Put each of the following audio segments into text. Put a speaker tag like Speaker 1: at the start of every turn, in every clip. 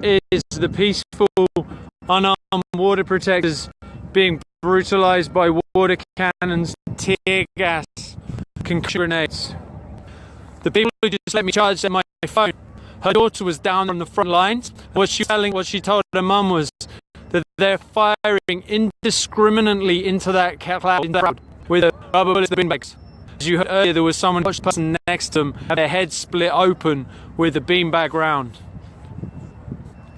Speaker 1: is the peaceful, unarmed water protectors being brutalized by water cannons, tear gas, concussion grenades. The people who just let me charge my phone, her daughter was down on the front lines. What she told her mum was that they're firing indiscriminately into that cloud with rubber bullets, the bin bags. As you heard earlier, there was someone, person next to them, had their head split open with a beanbag round.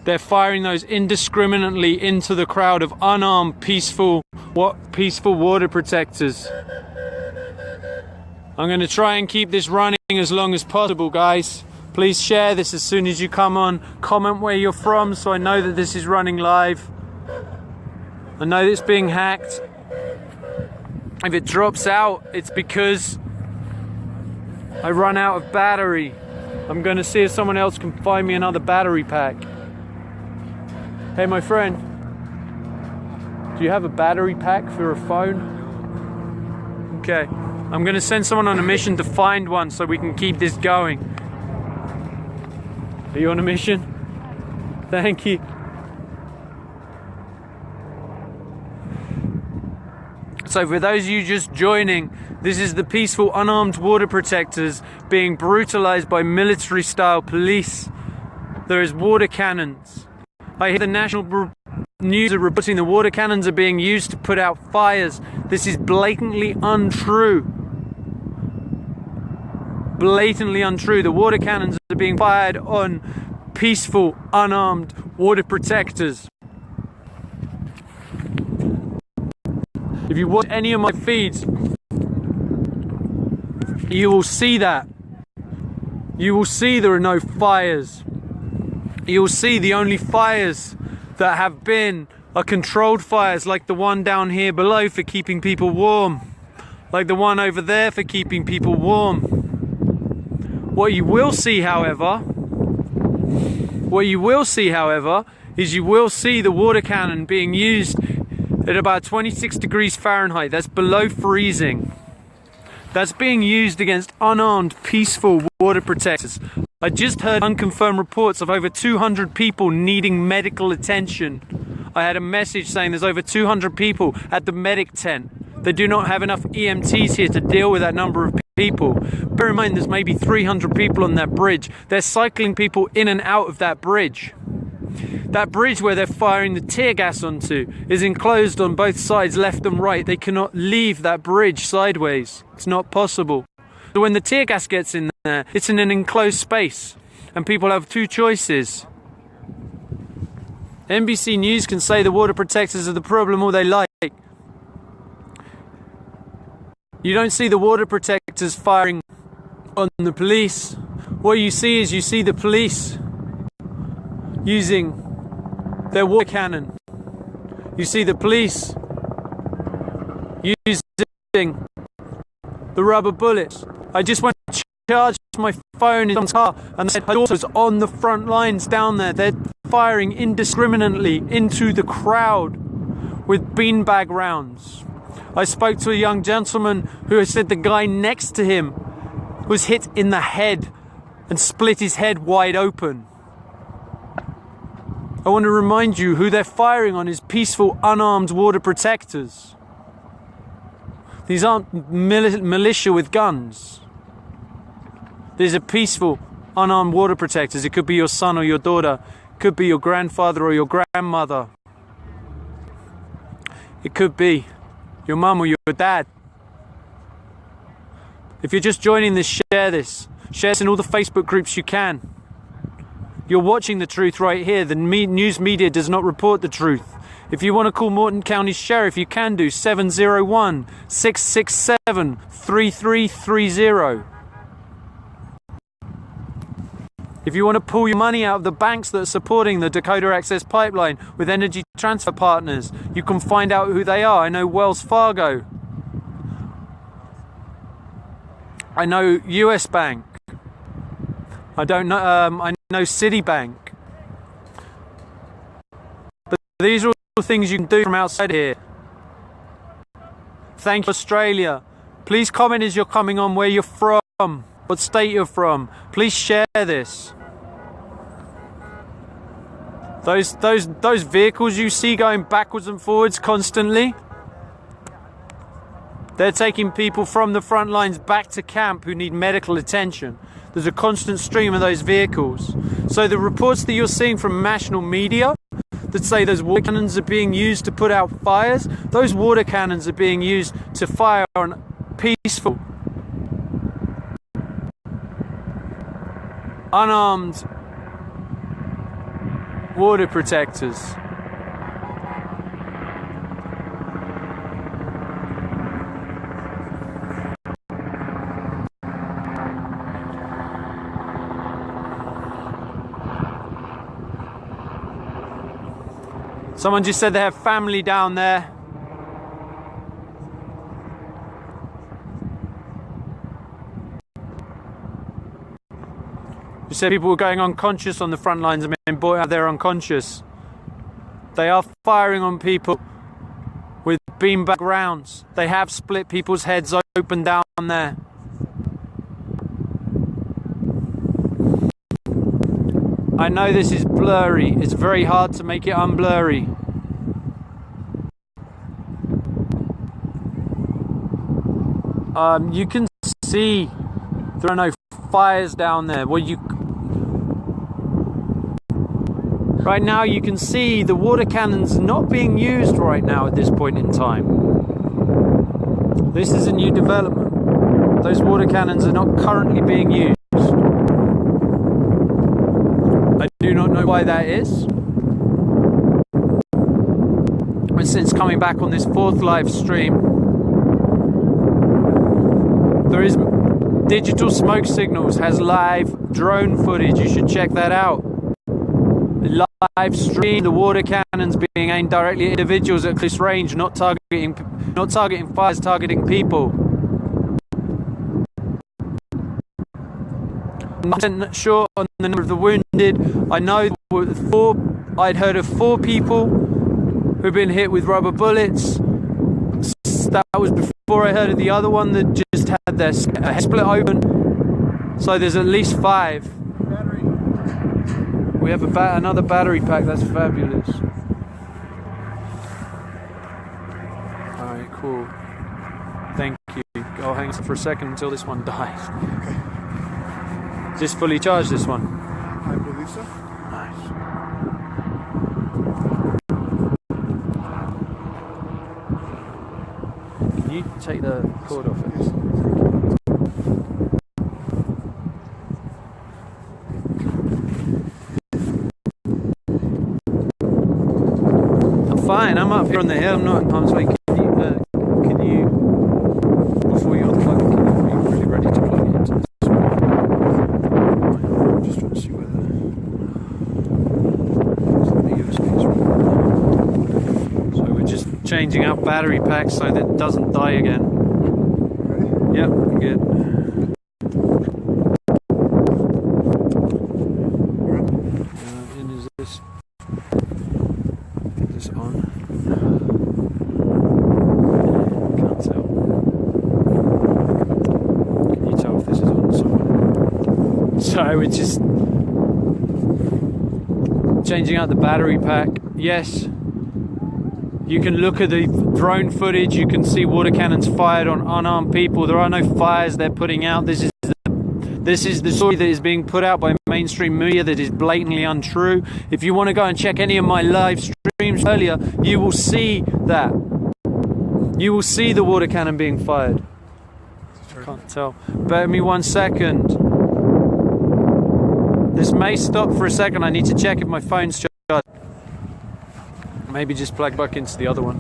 Speaker 1: They're firing those indiscriminately into the crowd of unarmed, peaceful water protectors. I'm going to try and keep this running as long as possible, guys. Please share this as soon as you come on. Comment where you're from so I know that this is running live. I know that it's being hacked. If it drops out, it's because I run out of battery. I'm going to see if someone else can find me another battery pack. Hey, my friend, do you have a battery pack for a phone? Okay, I'm going to send someone on a mission to find one so we can keep this going. Are you on a mission? Thank you. So for those of you just joining, this is the peaceful unarmed water protectors being brutalized by military-style police. There is water cannons. I hear the national news are reporting the water cannons are being used to put out fires. This is blatantly untrue. Blatantly untrue. The water cannons are being fired on peaceful, unarmed water protectors. If you watch any of my feeds, you will see that. You will see there are no fires. You will see the only fires that have been are controlled fires, like the one down here below for keeping people warm, like the one over there for keeping people warm. What you will see, however, is you will see the water cannon being used at about 26 degrees Fahrenheit. That's below freezing. That's being used against unarmed, peaceful water protectors. I just heard unconfirmed reports of over 200 people needing medical attention. I had a message saying there's over 200 people at the medic tent. They do not have enough EMTs here to deal with that number of people. Bear in mind there's maybe 300 people on that bridge. They're cycling people in and out of that bridge. That bridge where they're firing the tear gas onto is enclosed on both sides, left and right. They cannot leave that bridge sideways. It's not possible. So when the tear gas gets in there, it's in an enclosed space, and people have two choices. NBC News can say the water protectors are the problem all they like. You don't see the water protectors firing on the police. What you see is the police using their water cannon. You see the police using the rubber bullets. I just went to charge my phone in my car and said her daughter's on the front lines down there. They're firing indiscriminately into the crowd with beanbag rounds. I spoke to a young gentleman who said the guy next to him was hit in the head and split his head wide open. I want to remind you who they're firing on is peaceful, unarmed water protectors. These aren't militia with guns. These are peaceful, unarmed water protectors. It could be your son or your daughter. It could be your grandfather or your grandmother. It could be your mum or your dad. If you're just joining this. Share this in all the Facebook groups you can. You're watching the truth right here. The news media does not report the truth. If you want to call Morton County Sheriff, you can do 701-667-3330. If you want to pull your money out of the banks that are supporting the Dakota Access Pipeline with Energy Transfer Partners, you can find out who they are. I know Wells Fargo. I know US Bank. I don't know. I know Citibank. But these are all things you can do from outside here. Thank you, Australia. Please comment as you're coming on where you're from, what state you're from. Please share this. Those vehicles you see going backwards and forwards constantly, they're taking people from the front lines back to camp who need medical attention. There's a constant stream of those vehicles. So the reports that you're seeing from national media that say those water cannons are being used to put out fires, those water cannons are being used to fire on peaceful, unarmed water protectors. Someone just said they have family down there. You said people were going unconscious on the front lines and being brought out there unconscious. They are firing on people with beanbag rounds. They have split people's heads open down there. I know this is blurry. It's very hard to make it unblurry. You can see there are no fires down there. Right now you can see the water cannons not being used right now at this point in time. This is a new development. Those water cannons are not currently being used. I do not know why that is. And since coming back on this 4th live stream, there is digital smoke signals, has live drone footage. You should check that out. Live stream the water cannons being aimed directly at individuals at close range, not targeting fires, targeting people. I'm not sure on the number of the wounded. I know I'd heard of 4 people who've been hit with rubber bullets. That was before I heard of the other one that just had their head split open. So there's at least 5.
Speaker 2: Battery.
Speaker 1: We have another battery pack. That's fabulous. Alright, cool. Thank you. I'll hang for a second until this one dies.
Speaker 2: Okay.
Speaker 1: Is this fully charged, this one?
Speaker 2: I believe so.
Speaker 1: Nice. Can you take the cord off it?
Speaker 2: Yes.
Speaker 1: I'm fine. I'm up here on the hill. I'm not in harm's way. Can you, before you unplug it, are you really ready to plug it into this? I'm just trying to see where the USBs are. So we're just changing out battery packs so that it doesn't die again.
Speaker 2: Ready?
Speaker 1: Yep, we're good. And is this on? Can't tell. Can you tell if this is on? So we're just changing out the battery pack. Yes, you can look at the drone footage. You can see water cannons fired on unarmed people. There are no fires they're putting out. This is the story that is being put out by mainstream media that is blatantly untrue. If you want to go and check any of my live streams earlier, you will see that. You will see the water cannon being fired. Can't tell. Bear with me 1 second. This may stop for a second. I need to check if my phone's charged. Maybe just plug back into the other one.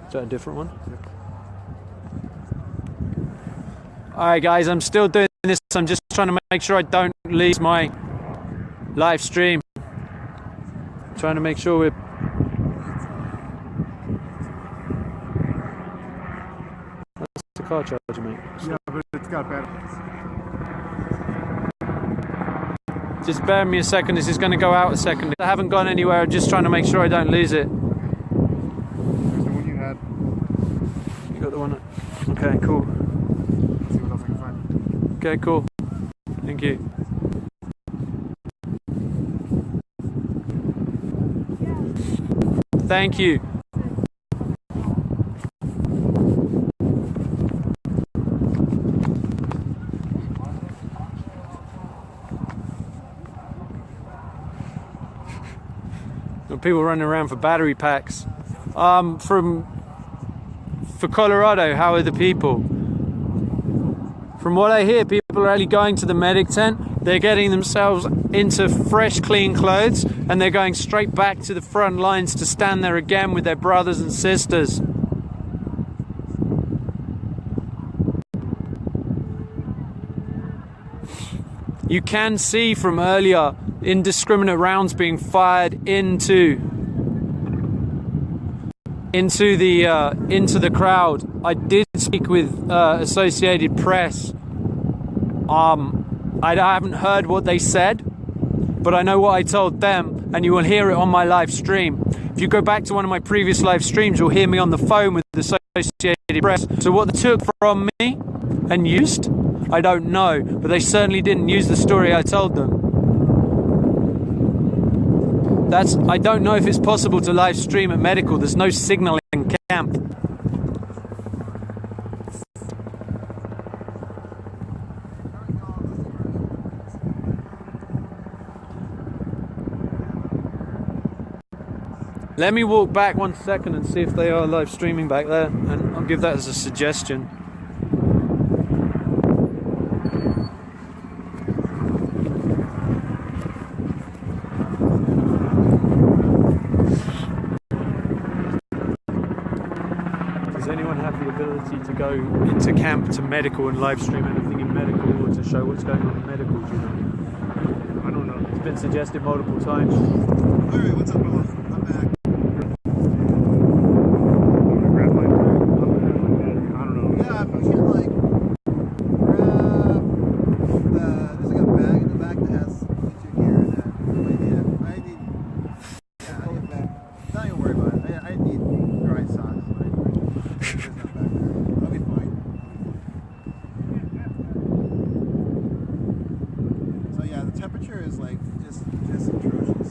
Speaker 1: Is that a different one? Alright guys, I'm still doing this. I'm just trying to make sure I don't lose my live stream. Trying to make sure we're... That's the car charger, mate.
Speaker 2: Yeah, but it's got battery.
Speaker 1: Just bear me a second, this is going to go out a second. I haven't gone anywhere, I'm just trying to make sure I don't lose it.
Speaker 2: There's the one you had.
Speaker 1: You got the one? Okay, cool.
Speaker 2: Let's see what else I can find.
Speaker 1: Okay, cool. Thank you. Thank you. People running around for battery packs. For Colorado, how are the people? From what I hear, people are actually going to the medic tent. They're getting themselves into fresh, clean clothes, and they're going straight back to the front lines to stand there again with their brothers and sisters. You can see from earlier indiscriminate rounds being fired into the crowd. I did speak with Associated Press. I haven't heard what they said, but I know what I told them, and you will hear it on my live stream. If you go back to one of my previous live streams, you'll hear me on the phone with the Associated Press. So what they took from me and used, I don't know, but they certainly didn't use the story I told them. I don't know if it's possible to live stream at medical. There's no signal in camp. Let me walk back 1 second and see if they are live streaming back there, and I'll give that as a suggestion. To go into camp to medical and live stream anything in medical, or to show what's going on in medical, do you know?
Speaker 2: I don't know.
Speaker 1: It's been suggested multiple times.
Speaker 2: Alright, what's up, fellas? I'm back. I'm gonna grab my battery. I don't know.
Speaker 3: Yeah, if you can, like, grab there's like a bag in the back that has your gear in it. I need, yeah, I'll get back. Don't even worry about it. I need dry socks. There's not back there. I'll be fine. So yeah, the temperature is like just atrocious.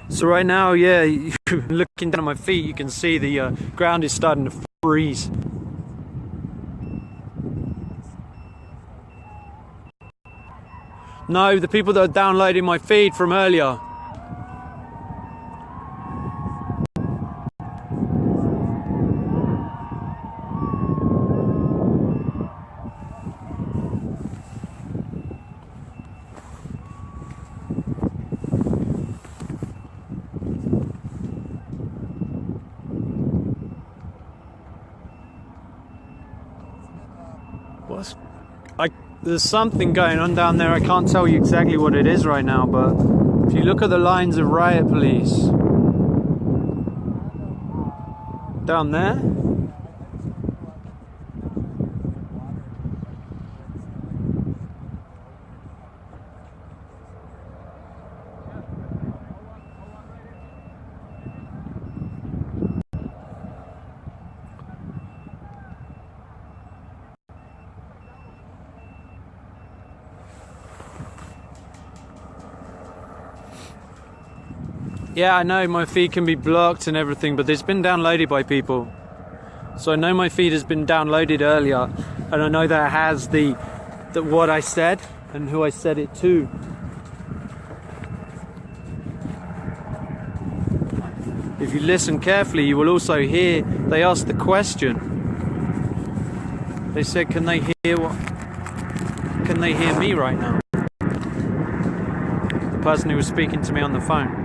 Speaker 1: So right now, yeah, looking down at my feet, you can see the ground is starting to freeze. No, the people that are downloading my feed from earlier. There's something going on down there. I can't tell you exactly what it is right now, but if you look at the lines of riot police down there, yeah, I know my feed can be blocked and everything, but it's been downloaded by people. So I know my feed has been downloaded earlier, and I know that it has the what I said and who I said it to. If you listen carefully, you will also hear they asked the question. They said, "Can they hear me right now?" The person who was speaking to me on the phone.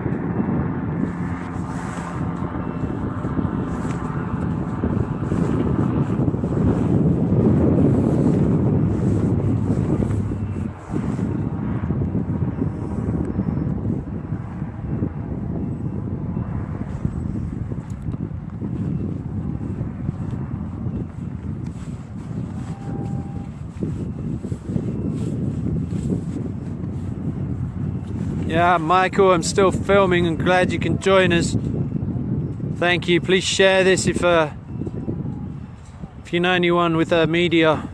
Speaker 1: Yeah, Michael, I'm still filming. I'm glad you can join us. Thank you. Please share this if you know anyone with media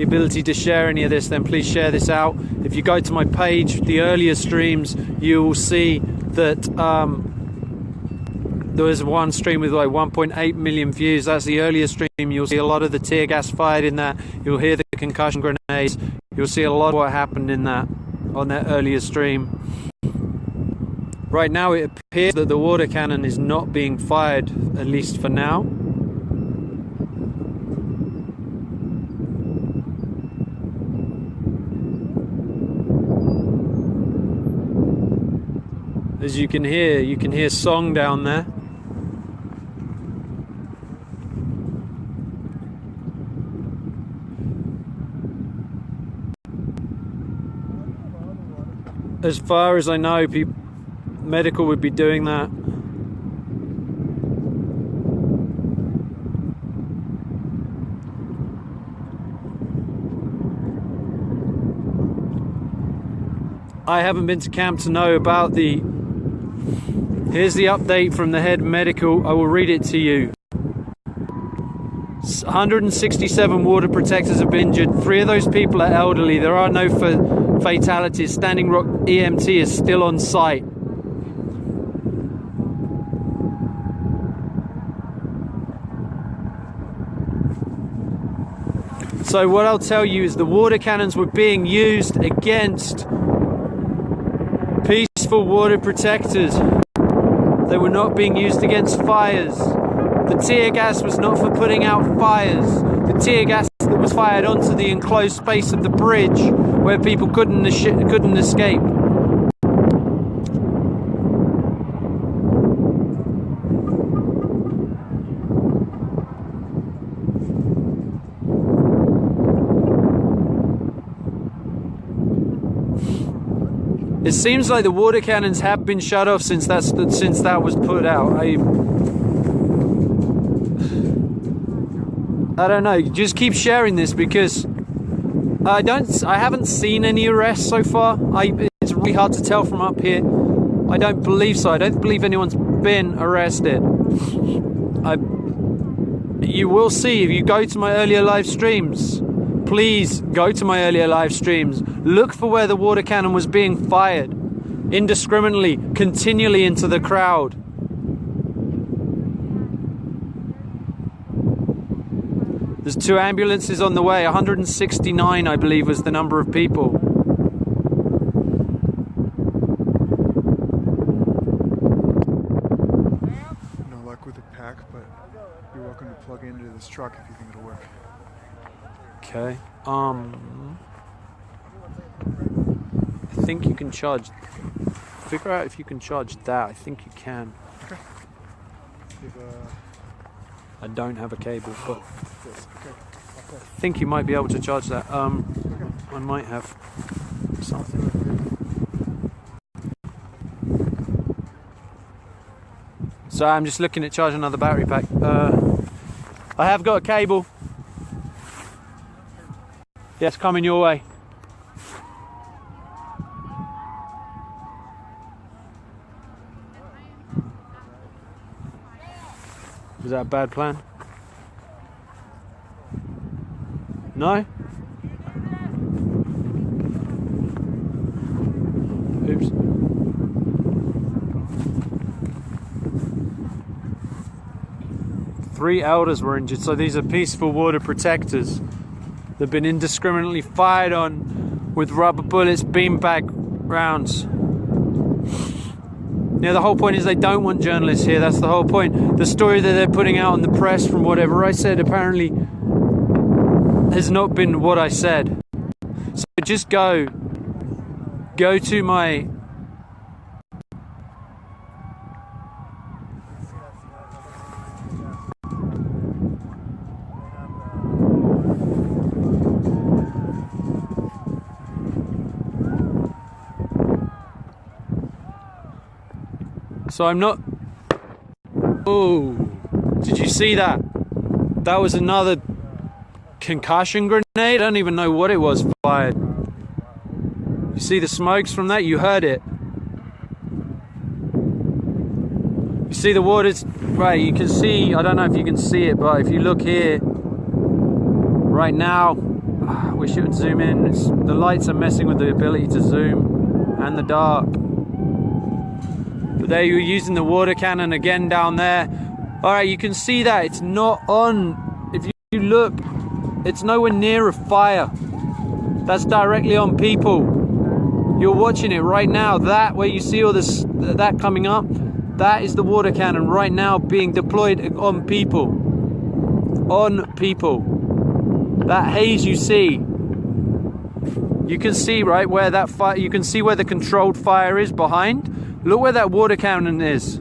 Speaker 1: the ability to share any of this, then please share this out. If you go to my page, the earlier streams, you will see that there was one stream with like 1.8 million views. That's the earlier stream. You'll see a lot of the tear gas fired in that. You'll hear the concussion grenades. You'll see a lot of what happened in that on that earlier stream. Right now it appears that the water cannon is not being fired, at least for now. As you can hear song down there. As far as I know, medical would be doing that. I haven't been to camp to know about the... Here's the update from the head medical. I will read it to you. 167 water protectors have been injured. 3 of those people are elderly. There are no fatalities. Standing Rock EMT is still on site. So what I'll tell you is the water cannons were being used against peaceful water protectors. They were not being used against fires. The tear gas was not for putting out fires. The tear gas that was fired onto the enclosed space of the bridge where people couldn't escape. It seems like the water cannons have been shut off since that was put out. I don't know. Just keep sharing this because I haven't seen any arrests so far. It's really hard to tell from up here. I don't believe so. I don't believe anyone's been arrested. You will see if you go to my earlier live streams. Please go to my earlier live streams. Look for where the water cannon was being fired indiscriminately, continually into the crowd. There's 2 ambulances on the way. 169, I believe, was the number of people.
Speaker 2: No luck with the pack, but you're welcome to plug into this truck if you think it'll work.
Speaker 1: Okay. I think you can charge. Figure out if you can charge that. I think you can.
Speaker 2: Okay.
Speaker 1: I don't have a cable, but
Speaker 2: Okay.
Speaker 1: I think you might be able to charge that. I might have something. So I'm just looking at charging another battery pack. I have got a cable. Yes, coming your way. Was that a bad plan? No? Oops. Three elders were injured, so these are peaceful water protectors. They've been indiscriminately fired on with rubber bullets, beanbag rounds. Yeah, the whole point is they don't want journalists here. That's the whole point. The story that they're putting out in the press from whatever I said apparently has not been what I said. So just go to my... So I'm not... Oh, did you see that? That was another concussion grenade? I don't even know what it was fired. You see the smokes from that? You heard it. You see the water's... Right, you can see... I don't know if you can see it, but if you look here... Right now, I wish it would zoom in. The lights are messing with the ability to zoom, and the dark. But there you're using the water cannon again down there. Alright, you can see that it's not on. If you look, it's nowhere near a fire. That's directly on people. You're watching it right now. That where you see all this, that coming up, that is the water cannon right now being deployed on people. On people. That haze you see. You can see right where that fire. You can see where the controlled fire is behind. Look where that water cannon is.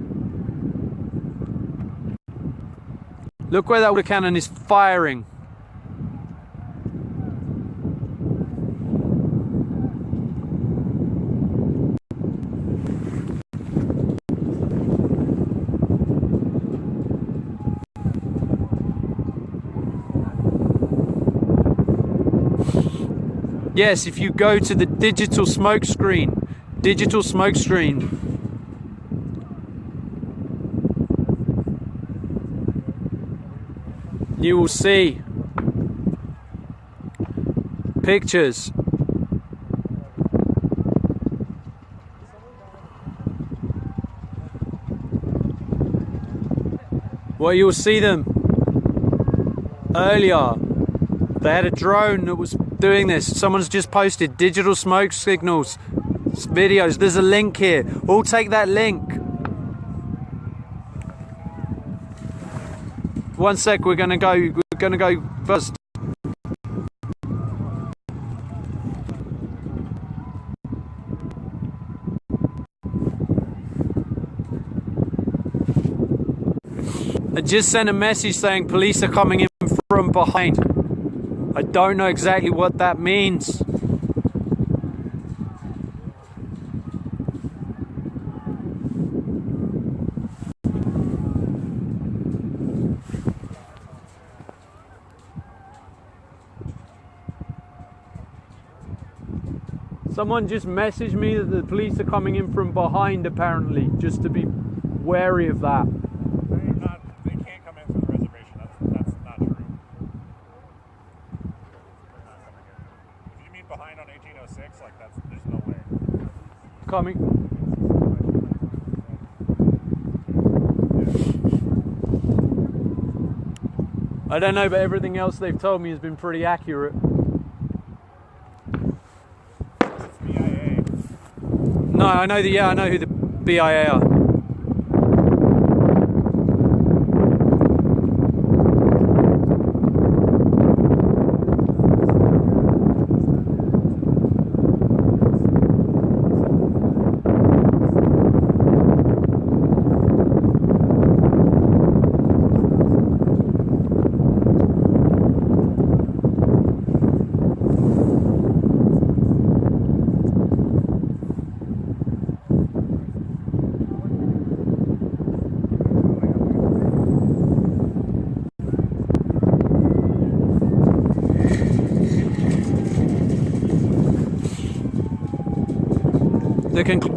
Speaker 1: Look where that water cannon is firing. Yes, if you go to the digital smoke screen, you will see pictures. Well, you'll see them earlier. They had a drone that was doing this. Someone's just posted digital smoke signals videos. There's a link here. We'll take that link. One sec, we're gonna go first. I just sent a message saying police are coming in from behind. I don't know exactly what that means. Someone just messaged me that the police are coming in from behind, apparently, just to be wary of that.
Speaker 4: They can't come in from the reservation. That's not true. They're not coming in. If you mean behind on 1806, like there's no way.
Speaker 1: Coming. I don't know, but everything else they've told me has been pretty accurate.
Speaker 4: BIA.
Speaker 1: No, I know I know who the BIA are.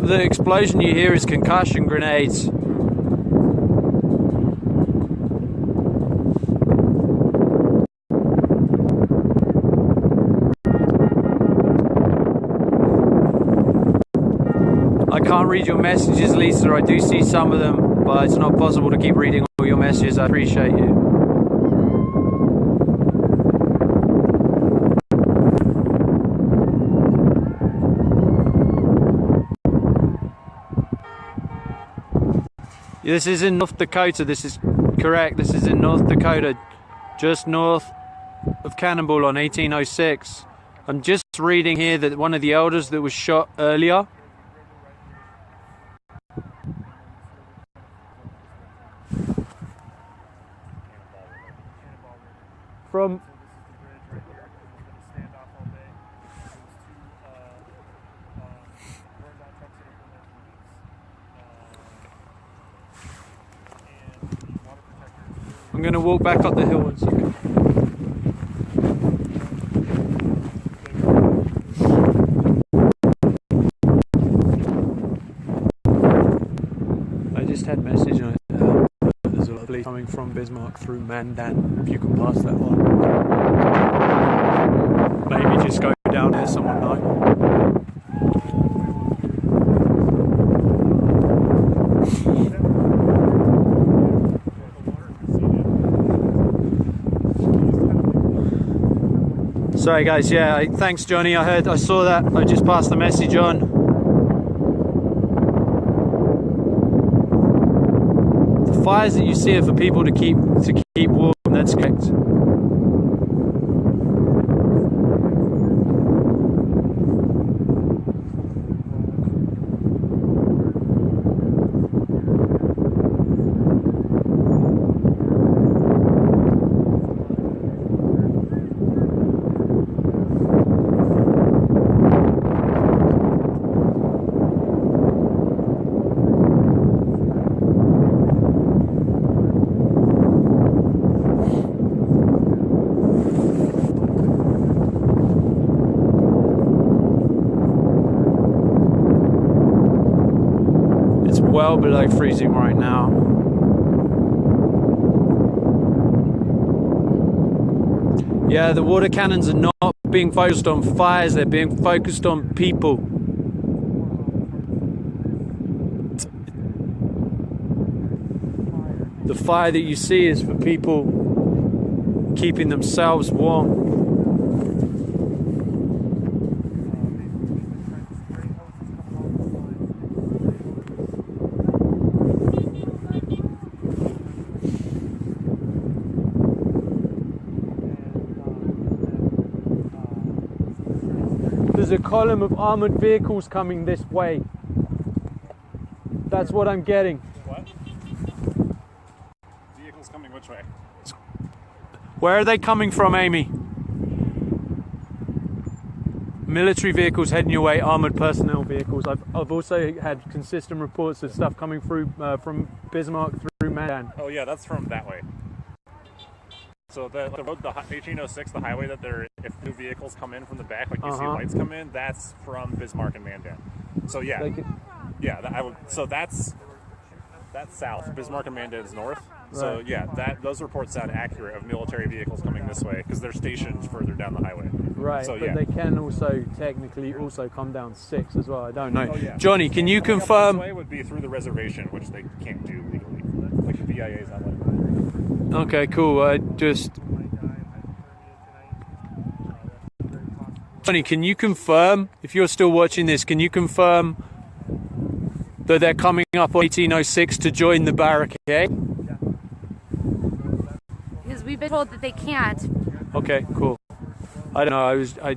Speaker 1: The explosion you hear is concussion grenades. I can't read your messages, Lisa. I do see some of them, but it's not possible to keep reading all your messages. I appreciate you. This is in North Dakota. This is correct. This is in North Dakota, just north of Cannonball on 1806. I'm just reading here that one of the elders that was shot earlier from I'm going to walk back up the hill one second. I just had message on it. There's a lot of police coming from Bismarck through Mandan. If you can pass that one. Maybe just go down there someone night. Sorry guys, yeah, thanks Johnny, I saw that, I just passed the message on. The fires that you see are for people to keep warm, that's correct. Well below freezing right now. Yeah, the water cannons are not being focused on fires, they're being focused on people. The fire that you see is for people keeping themselves warm. There's a column of armored vehicles coming this way. That's what I'm getting.
Speaker 4: What? Vehicles coming which way?
Speaker 1: Where are they coming from, Amy? Military vehicles heading your way, armored personnel vehicles. I've also had consistent reports of stuff coming through from Bismarck through Mandan.
Speaker 4: Oh yeah, that's from that way. So the road, the 1806, the highway that if new vehicles come in from the back, like you see lights come in, that's from Bismarck and Mandan. So yeah, so that's south. Bismarck and Mandan is north. Right. So yeah, those reports sound accurate of military vehicles coming this way because they're stationed further down the highway.
Speaker 1: Right,
Speaker 4: so,
Speaker 1: but they can also technically also come down 6 as well. I don't know.
Speaker 4: Oh, yeah.
Speaker 1: Johnny, can you confirm?
Speaker 4: This way would be through the reservation, which they can't do legally. Like the BIA's not letting.
Speaker 1: Okay, cool. Johnny, can you confirm, if you're still watching this, can you confirm that they're coming up on 1806 to join the barricade?
Speaker 5: Because we've been told that they can't.
Speaker 1: Okay, cool. I don't know, I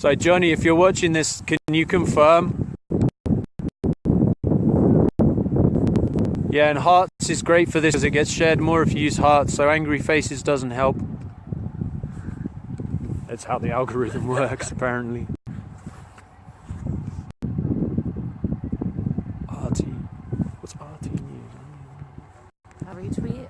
Speaker 1: So Johnny, if you're watching this, can you confirm? Yeah, and hearts is great for this because it gets shared more if you use hearts, so angry faces doesn't help. That's how the algorithm works, apparently. RT. What's RT news?
Speaker 5: A retweet?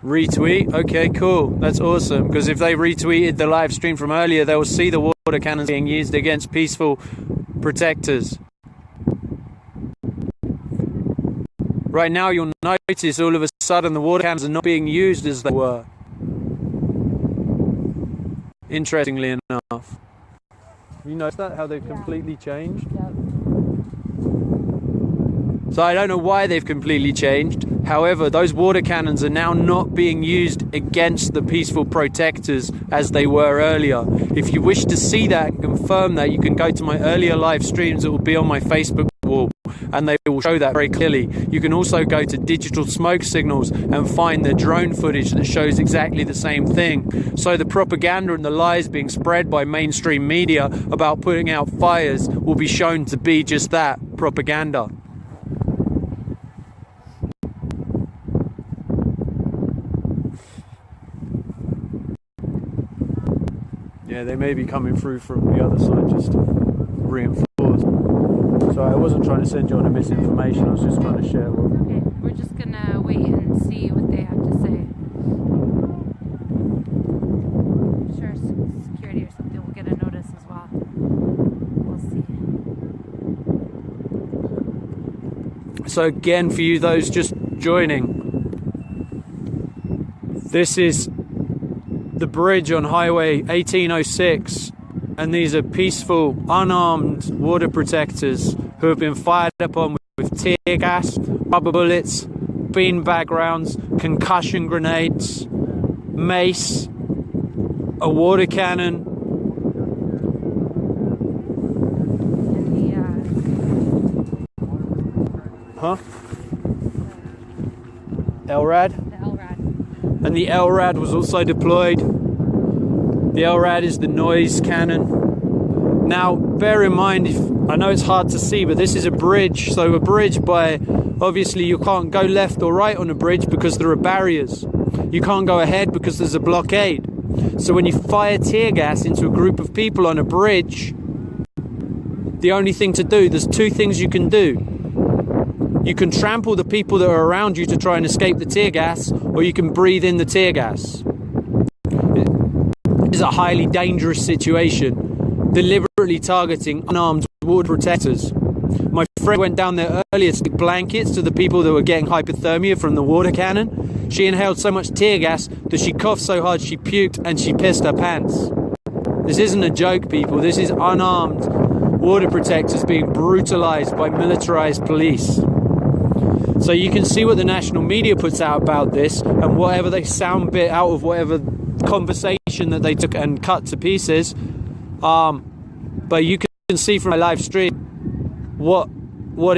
Speaker 1: Retweet? Okay, cool. That's awesome. Because if they retweeted the live stream from earlier, they'll see the water cannons being used against peaceful protectors. Right now, you'll notice all of a sudden the water cannons are not being used as they were. Interestingly enough. Have you noticed that? How they've completely changed?
Speaker 5: Yep.
Speaker 1: So I don't know why they've completely changed. However, those water cannons are now not being used against the peaceful protectors as they were earlier. If you wish to see that and confirm that, you can go to my earlier live streams that will be on my Facebook wall, and they will show that very clearly. You can also go to digital smoke signals and find the drone footage that shows exactly the same thing. So the propaganda and the lies being spread by mainstream media about putting out fires will be shown to be just that, propaganda. Yeah, they may be coming through from the other side just to reinforce. Sorry, I wasn't trying to send you on a misinformation, I was just trying to share what...
Speaker 5: Okay, we're just gonna wait and see what they have to say. I'm sure security or something will get a notice as well.
Speaker 1: So again, for you those just joining, this is the bridge on Highway 1806, and these are peaceful, unarmed water protectors who have been fired upon with tear gas, rubber bullets, beanbag rounds, concussion grenades, mace, a water cannon. Huh? LRAD?
Speaker 5: The LRAD.
Speaker 1: And the LRAD was also deployed. The LRAD is the noise cannon. Now, bear in mind, I know it's hard to see, but this is a bridge. So a bridge obviously you can't go left or right on a bridge because there are barriers. You can't go ahead because there's a blockade. So when you fire tear gas into a group of people on a bridge, the only thing to do, there's two things you can do. You can trample the people that are around you to try and escape the tear gas, or you can breathe in the tear gas. It is a highly dangerous situation, deliberately targeting unarmed water protectors. My friend went down there earlier to take blankets to the people that were getting hypothermia from the water cannon. She inhaled so much tear gas that she coughed so hard she puked and she pissed her pants. This isn't a joke, people. This is unarmed water protectors being brutalized by militarized police. So you can see what the national media puts out about this, and whatever they sound bit out of whatever conversation that they took and cut to pieces. But you can see from my live stream what is